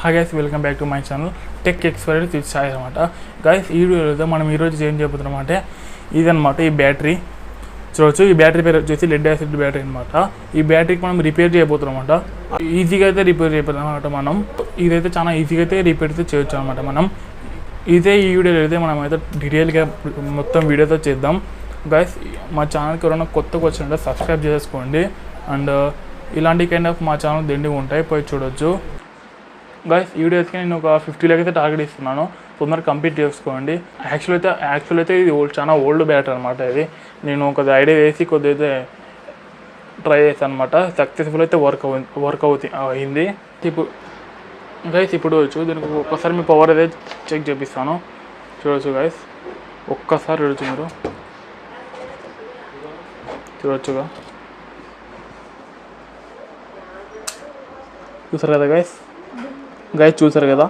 Hi guys, welcome back to my channel tech expert with Sai అనమాట. Guys ఈ వీడియోలో మనం ఈరోజు ఏం చేయబోతున్నాం అంటే ఇదనమాట. ఈ బ్యాటరీ చూడవచ్చు. ఈ బ్యాటరీ పేరు వచ్చేసి లెడ్ యాసిడ్ బ్యాటరీ అనమాట. ఈ బ్యాటరీకి మనం రిపేర్ చేయబోతున్నాం అనమాట. ఈజీగా అయితే రిపేర్ చేయబోతున్నాం అనమాట. మనం ఇదైతే చాలా ఈజీగా అయితే రిపేర్ అయితే చేయొచ్చు అనమాట. మనం ఇదే ఈ వీడియోలో అయితే మనం అయితే డీటెయిల్గా మొత్తం వీడియోతో చేద్దాం. గైస్ మా ఛానల్కి ఎవరైనా కొత్తగా వచ్చినట్టు సబ్స్క్రైబ్ చేసుకోండి. అండ్ ఇలాంటి కైండ్ ఆఫ్ మా ఛానల్ దండిగా ఉంటాయి, పోయి చూడొచ్చు. గైస్ ఈ వీడియోస్కి నేను ఒక 50 లాక్ అయితే టార్గెట్ ఇస్తున్నాను. తొందరగా కంప్లీట్ చేసుకోండి. యాక్చువల్ అయితే ఇది చాలా ఓల్డ్ బ్యాటరీ అనమాట. ఇది నేను ఒక ఐడియా వేసి కొద్దిగా అయితే ట్రై చేస్తాను అనమాట. సక్సెస్ఫుల్ అయితే వర్క్ అయింది. ఇప్పుడు దీనికి ఒక్కసారి మీ పవర్ అయితే చెక్ చేపిస్తాను. చూడవచ్చు గైస్, ఒక్కసారి చూడవచ్చు, మీరు చూడొచ్చుగా. చూసారు కదా గైస్ చూసారు కదా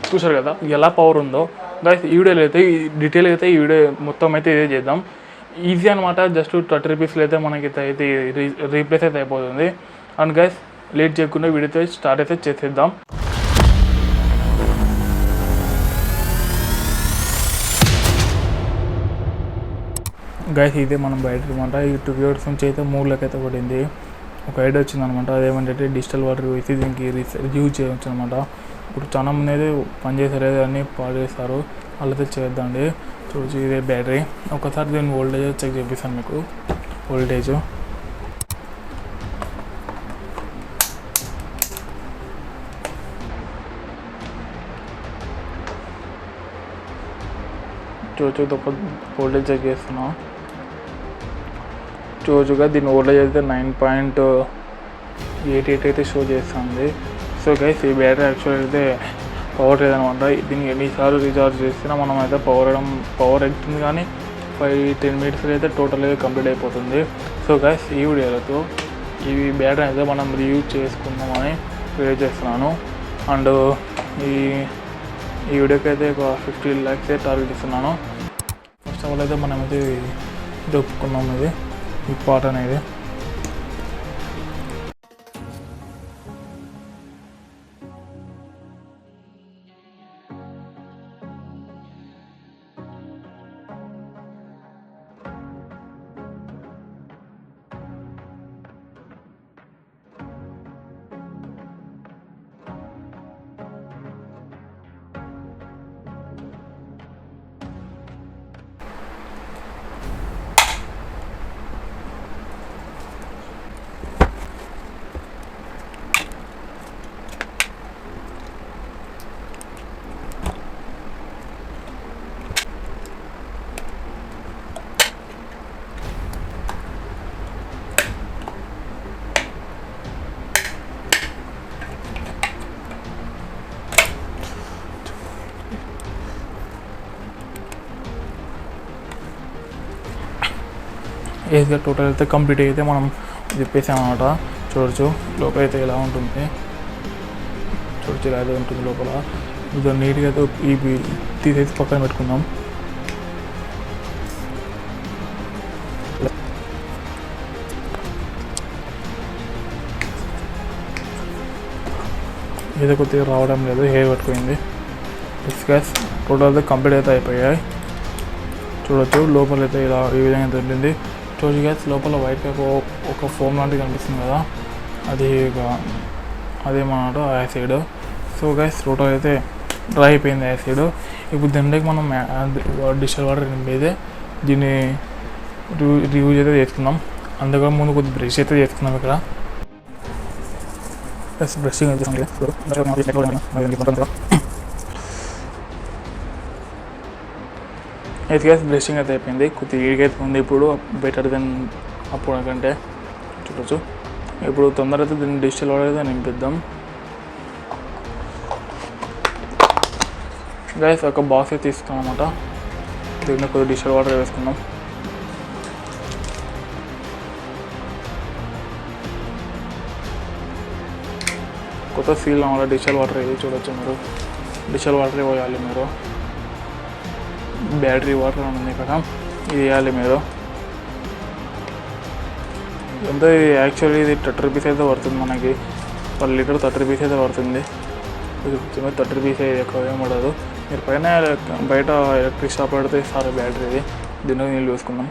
చూసారు కదా ఎలా పవర్ ఉందో. గైస్ ఈ వీడియోలో అయితే డీటెయిల్గా అయితే ఈ వీడియో మొత్తం అయితే ఇదే చేద్దాం. ఈజీ అనమాట. జస్ట్ 30 రూపీస్లో అయితే మనకి అయితే రీప్లేస్ అయితే అయిపోతుంది. అండ్ గైస్ లేట్ చేయకుండా వీడియో అయితే స్టార్ట్ అయితే చేసేద్దాం. గైస్ ఇదే మనం బయట అనమాట. ఈ 2 ఇయర్స్ నుంచి అయితే 3 లాక్ అయితే పడింది. ఒక ఐడియా వచ్చిందనమాట. అదేమంటే డిజిటల్ వాటర్ వేసి దీనికి యూజ్ చేయవచ్చు అనమాట. ఇప్పుడు చాలా మంది అయితే పనిచేసలేదు అని పాడు చేస్తారు, వాళ్ళైతే చేద్దాండి. చూసి ఇదే బ్యాటరీ. ఒకసారి దీని వోల్టేజ్ చెక్ చేపిస్తాను మీకు. వోల్టేజ్ చూసి ఒక వోల్టేజ్ చెక్ చేస్తున్నాం. చూచుగా దీని వోల్టేజ్ అయితే 9.88 అయితే షో చేస్తుంది. సో గైస్ ఈ బ్యాటరీ యాక్చువల్ అయితే పవర్ లేదనమాట. దీనికి ఎన్నిసార్లు రీఛార్జ్ చేసినా మనం అయితే పవర్ ఎక్కుతుంది, కానీ 5-10 మినిట్స్ అయితే టోటల్గా కంప్లీట్ అయిపోతుంది. సో గైస్ ఈ వీడియోలతో ఈ బ్యాటరీ అయితే మనం రీయూజ్ చేసుకుందామని వీడియో చేస్తున్నాను. అండ్ ఈ వీడియోకి అయితే ఒక 50 lakhs టార్గెట్ ఇస్తున్నాను. ఫస్ట్ ఆఫ్ ఆల్ అయితే మనం అయితే ఒప్పుకున్నాం ఈ పార్ట్ అనేది. ఏజ్గా టోటల్ అయితే కంప్లీట్ అయితే మనం చెప్పేసామన్నమాట. చూడవచ్చు లోపల అయితే ఎలా ఉంటుంది. చూడవచ్చు ఇలా అయితే ఉంటుంది లోపల. ఇది నీట్గా అయితే ఈ తీసేసి పక్కన పెట్టుకుందాం. ఏదో కొద్దిగా రావడం లేదు, హెయిర్ పట్టుకుంది. గ్యాస్ టోటల్ అయితే కంప్లీట్ అయితే అయిపోయాయి. చూడవచ్చు లోపల అయితే ఇలా ఈ విధంగా తెలిసింది. చూడచ్చు గ్యాస్ లోపల వైట్గా ఒక ఫోమ్ లాంటివి కనిపిస్తుంది కదా, అదేమన్నమాట యాసిడ్. సో గ్యాస్ టోటల్ అయితే డ్రై అయిపోయింది యాసిడ్. ఇప్పుడు దీనికి మనం డిజిటల్ వాటర్ నింపేదే దీన్ని రియూజ్ అయితే చేసుకుందాం. అందుకని ముందు కొద్ది బ్రష్ అయితే చేసుకుందాం. ఇక్కడ బ్రషింగ్ అయితే గ్యాస్ బ్రషింగ్ అయితే అయిపోయింది. కొద్దిగా ఈడిగైతే ఉంది ఇప్పుడు, బెటర్ దెన్ అప్పుడు కంటే. చూడవచ్చు ఇప్పుడు తొందరగా అయితే దీన్ని డిజిటల్ వాటర్ అయితే నింపిద్దాం. గైస్ ఒక బాక్స్ అయితే తీసుకున్నాం అన్నమాట. దీన్ని కొద్దిగా డిజిటల్ వాటర్ వేసుకుందాం. కొత్త సీల్ అన్నమాట. డిజిటల్ వాటర్ ఇది చూడవచ్చు మీరు. డిజిటల్ వాటర్ పోయాలి మీరు. బ్యాటరీ వాటర్ ఉంది ఇక్కడ, ఇది వేయాలి మీరు. ఎంతో యాక్చువల్లీ ఇది 30 రూపీస్ అయితే పడుతుంది మనకి, 1 లీటర్ 30 రూపీస్ అయితే పడుతుంది. 30 రూపీస్ ఎక్కువ ఏం పడదు. మీరు పైన బయట ఎలక్ట్రిక్ షాప్ పడితే సార్ బ్యాటరీ ఇది. దీనిలో నీళ్ళు చూసుకుందాం.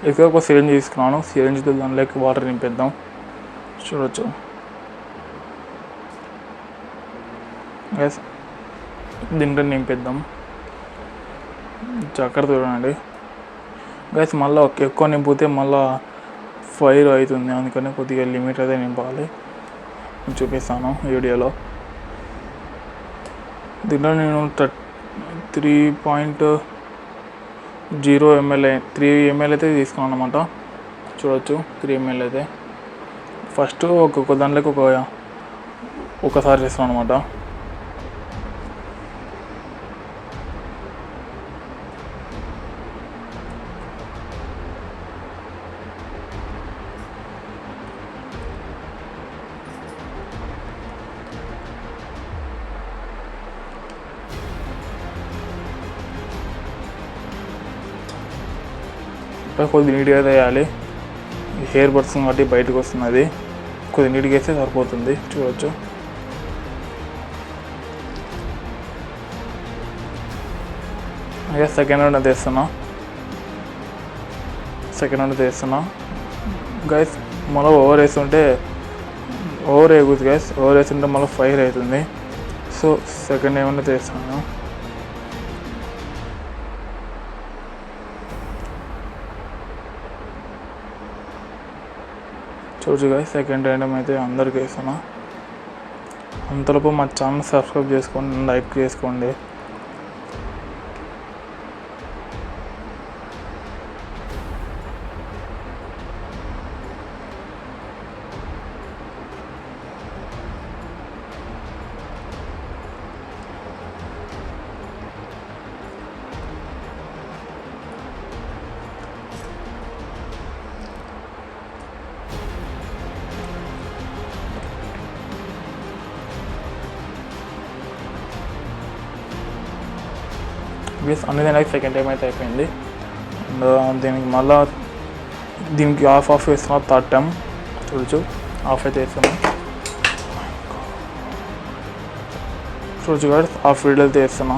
ఎక్కువ ఒక సిరంజ్ తీసుకున్నాను. సిరంజ్తో దానిలోకి వాటర్ నింపేద్దాం. చూడొచ్చు గైస్, దీంట్లో నింపేద్దాం. జాగ్రత్త చూడండి గైస్. మళ్ళీ ఎక్కువ నింపితే మళ్ళీ ఫైర్ అవుతుంది, అందుకని కొద్దిగా లిమిట్ అయితే నింపాలి. చూపిస్తాను వీడియోలో. దీంట్లో నేను 3.0 ml 3 ml అయితే తీసుకున్నాను అనమాట. చూడొచ్చు 3 ml అయితే. ఫస్ట్ ఒక్కొక్క దాంట్లోకి ఒకసారి చేస్తున్నాను అనమాట. కొద్ది నీట్గా వేయాలి. హెయిర్ బడ్స్ కాబట్టి బయటకు వస్తున్నది, కొద్ది నీట్గా వేస్తే సరిపోతుంది. చూడవచ్చు సెకండ్ రౌండ్ తీస్తున్నా గైస్. మళ్ళీ ఓవర్ వేస్తుంటే ఓవర్ వేయకూడదు గైస్. ఓవర్ వేస్తుంటే మళ్ళీ ఫైర్ అవుతుంది. సో సెకండ్ ఏమన్నా తీస్తాను. చూడచ్చు గైస్, సెకండ్ ఐటమ్ అయితే అందరికీ వేస్తున్నా. అంతలోపు మా ఛానల్ సబ్స్క్రైబ్ చేసుకోండి, లైక్ చేసుకోండి. అన్ని దానికి సెకండ్ టైం అయితే అయిపోయింది. అండ్ దీనికి ఆఫ్ వేస్తున్నా. థర్డ్ టైం చూడచ్చు, ఆఫ్ అయితే వేస్తున్నా. చూడచ్చు గైస్, హాఫ్ ఫీల్డ్ అయితే వేస్తున్నా.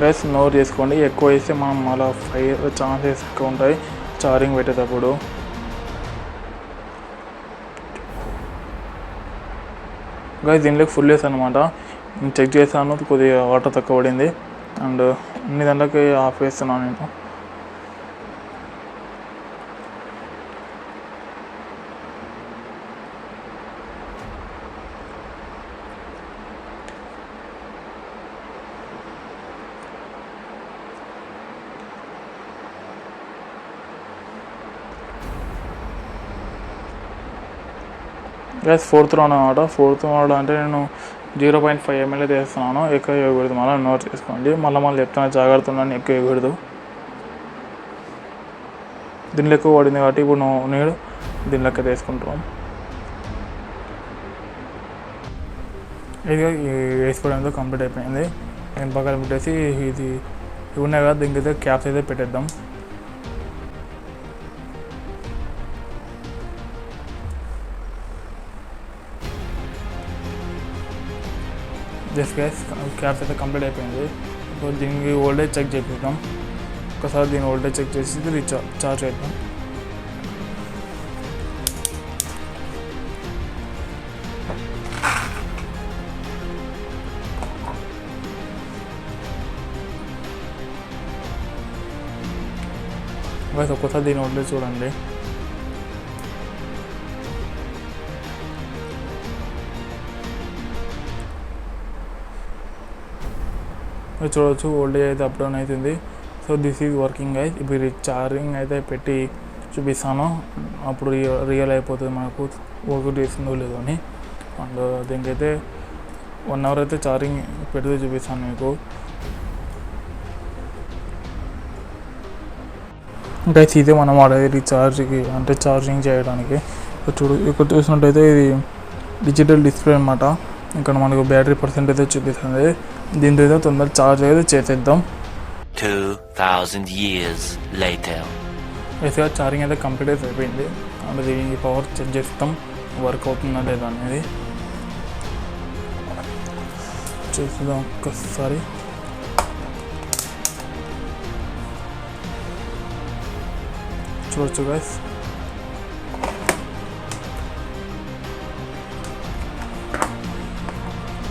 గైస్ నోట్ చేసుకోండి, ఎక్కువ వేస్తే మనం మళ్ళీ ఫైర్ ఛాన్సెస్ ఎక్కువ ఉంటాయి చార్జింగ్ పెట్టేటప్పుడు. గైస్ దీనిలోకి ఫుల్ వేస్తాను అనమాట. చెక్ చేశాను, కొద్దిగా వాటర్ తక్కువ పడింది. అండ్ అన్ని దాంట్లోకి ఆఫ్ వేస్తున్నాను నేను. గైస్ ఫోర్త్ రౌండ్ అనమాట. ఫోర్త్ రౌండ్ అంటే నేను 0.5 ml అయితే వేస్తున్నాను. ఎక్కువ వేయకూడదు, మళ్ళీ నోట్ చేసుకోండి. మళ్ళీ చెప్తున్నా, జాగ్రత్త ఉండండి, ఎక్కువ వేయకూడదు. దీనిలో ఎక్కువ పడింది కాబట్టి ఇప్పుడు నీడు దీనిలోకి వేసుకుంటాం. ఇది వేసుకోవడంతో కంప్లీట్ అయిపోయింది. నేను పక్కన పెట్టేసి ఇవి ఉన్నాయి కదా, దీనికి అయితే క్యాప్స్ అయితే పెట్టేద్దాం. జస్ట్ గైస్ క్యాప్స్ అయితే కంప్లీట్ అయిపోయింది. ఇప్పుడు దీనికి వోల్టేజ్ చెక్ చేపిద్దాం. ఒకసారి దీని వోల్టేజ్ చెక్ చేసి ఛార్జ్ చేద్దాం. గైస్ ఒక్కసారి దీని వోల్టేజ్ చూడండి. చూడవచ్చు వోల్టేజ్ అయితే అప్ డౌన్ అవుతుంది. So this is working guys. ఇప్పుడు ఛార్జింగ్ అయితే పెట్టి చూపిస్తాను, అప్పుడు రియల్ అయిపోతుంది మనకు వర్క్ చేస్తుందో లేదో అని. అండ్ దీనికైతే 1 hour అయితే ఛార్జింగ్ పెడితే చూపిస్తాను మీకు. గైస్ ఇదే మనం వాడేది ఛార్జ్కి, అంటే ఛార్జింగ్ చేయడానికి. ఇక్కడ చూసినట్టయితే ఇది డిజిటల్ డిస్ప్లే అనమాట. ఇక్కడ మనకు బ్యాటరీ పర్సెంటేజ్ చూపిస్తుంది. దీంతో అయితే తొందరగా ఛార్జ్ అయితే చేసేద్దాం. 2000 years later. బేసిక్గా ఛార్జింగ్ అయితే కంప్లీట్ అయితే అయిపోయింది. అండ్ దీనికి పవర్ చెక్ చేస్తాం వర్క్ అవుతుందా లేదా అనేది చూద్దాం ఒక్కసారి. చూడొచ్చు గైస్,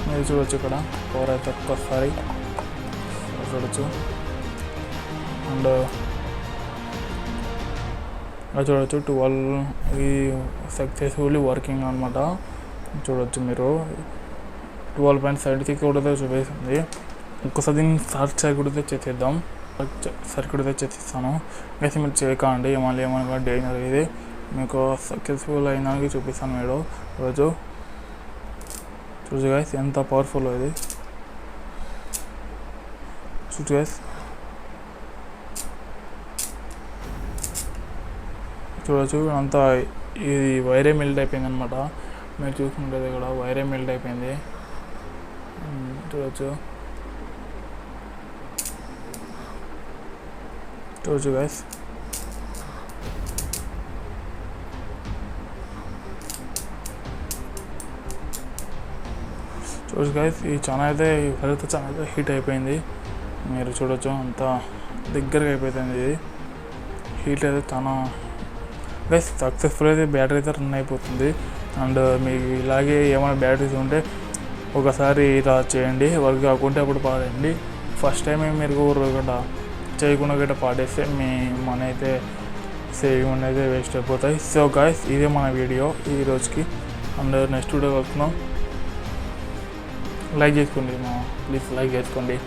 మీరు చూడొచ్చు ఇక్కడ పవర్ అయితే ఒక్కసారి చూడొచ్చు. అండ్ చూడొచ్చు 12 ఇది సక్సెస్ఫుల్లీ వర్కింగ్ అనమాట. చూడొచ్చు మీరు 12.76 కూడా చూపిస్తుంది. ఒక్కసారి దీన్ని సర్క్యూట్ అయితే చేసేద్దాం. సర్క్యూట్ అయితే చేసిస్తాను అయితే మీరు చేయకండి, మళ్ళీ ఏమన్నా డేంజర్ ఇది మీకు సక్సెస్ఫుల్ అయినానికి చూపిస్తాను. మీరు రోజు చూసి గైస్ ఎంత పవర్ఫుల్ ఇది చూసి గైస్. చూడవచ్చు అంతా ఇది వైరే మెల్ట్ అయిపోయింది అనమాట. మీరు చూసుకుంటే ఇక్కడ వైరే మెల్ట్ అయిపోయింది చూడవచ్చు. చూడవచ్చు గైస్, చూడవచ్చు గైస్. ఈ ఛానల్ అయితే ఛానల్ అయితే హీట్ అయిపోయింది. మీరు చూడవచ్చు అంత దగ్గరగా అయిపోతుంది. ఇది హీట్ అయితే చాలా గైస్ సక్సెస్ఫుల్ అయితే బ్యాటరీ అయితే రన్ అయిపోతుంది. అండ్ మీకు ఇలాగే ఏమైనా బ్యాటరీస్ ఉంటే ఒకసారి ఇలా చేయండి, వర్క్ కాకుంటే అప్పుడు పాడండి. ఫస్ట్ టైం మీరు గట్రా చేయకుండా గట్రా పాడేస్తే మీ మనీ అయితే సేవింగ్ అయితే వేస్ట్ అయిపోతాయి. సో గైస్ ఇదే మన వీడియో ఈ రోజుకి. అండ్ నెక్స్ట్ వీడియో వస్తున్నాం. లైక్ చేసుకోండి ప్లీజ్, లైక్ చేసుకోండి.